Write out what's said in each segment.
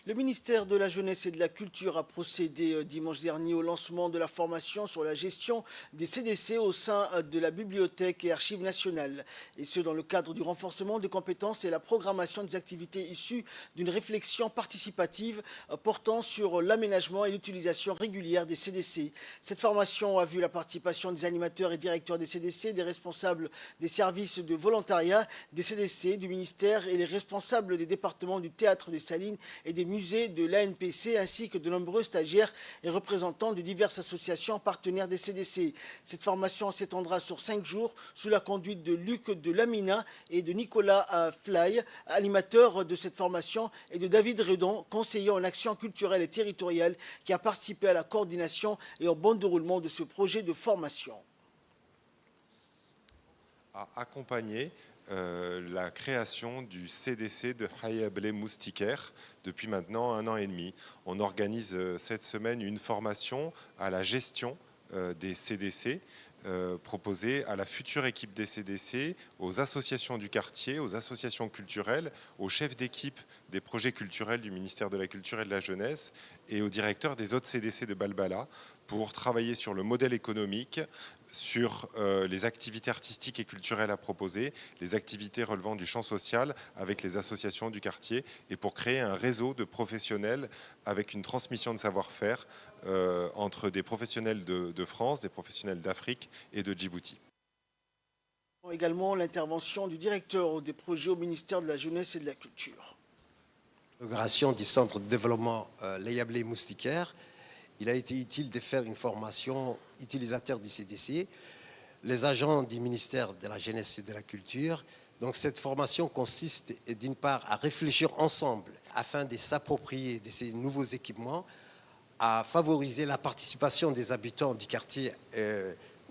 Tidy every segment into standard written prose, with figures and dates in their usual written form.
Le ministère de la Jeunesse et de la Culture a procédé dimanche dernier au lancement de la formation sur la gestion des CDC au sein de la Bibliothèque et Archives nationales. Et ce, dans le cadre du renforcement des compétences et la programmation des activités issues d'une réflexion participative portant sur l'aménagement et l'utilisation régulière des CDC. Cette formation a vu la participation des animateurs et directeurs des CDC, des responsables des services de volontariat des CDC, du ministère et les responsables des départements du Théâtre des Salines et des musées de l'ANPC, ainsi que de nombreux stagiaires et représentants des diverses associations partenaires des CDC. Cette formation s'étendra sur 5 jours sous la conduite de Luc de Lamina et de Nicolas Fly, animateurs de cette formation, et de David Redon, conseiller en action culturelle et territoriale, qui a participé à la coordination et au bon déroulement de ce projet de formation. A accompagné la création du CDC de Hayablé Moustiquaire depuis maintenant 1 an et demi. On organise cette semaine une formation à la gestion des CDC proposée à la future équipe des CDC, aux associations du quartier, aux associations culturelles, aux chefs d'équipe des projets culturels du ministère de la Culture et de la Jeunesse et aux directeurs des autres CDC de Balbala pour travailler sur le modèle économique, sur les activités artistiques et culturelles à proposer, les activités relevant du champ social avec les associations du quartier et pour créer un réseau de professionnels avec une transmission de savoir-faire entre des professionnels de France, des professionnels d'Afrique et de Djibouti. Également l'intervention du directeur des projets au ministère de la Jeunesse et de la Culture. L'inauguration du centre de développement Hayablé Moustiquaire, il a été utile de faire une formation utilisateur du CDC, les agents du ministère de la Jeunesse et de la Culture. Donc cette formation consiste d'une part à réfléchir ensemble afin de s'approprier de ces nouveaux équipements, à favoriser la participation des habitants du quartier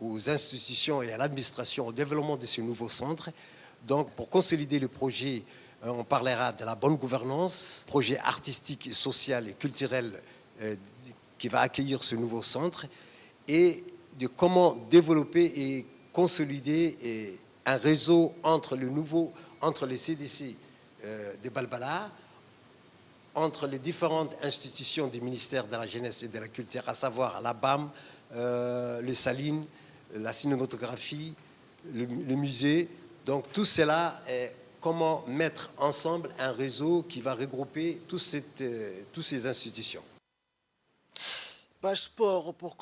aux institutions et à l'administration au développement de ce nouveau centre. Donc pour consolider le projet, on parlera de la bonne gouvernance, projet artistique, social et culturel qui va accueillir ce nouveau centre et de comment développer et consolider un réseau entre les CDC de Balbala, entre les différentes institutions du ministère de la Jeunesse et de la Culture, à savoir la BAM, les Salines, la cinématographie, le musée. Donc tout cela, comment mettre ensemble un réseau qui va regrouper toutes ces institutions. Page sport pour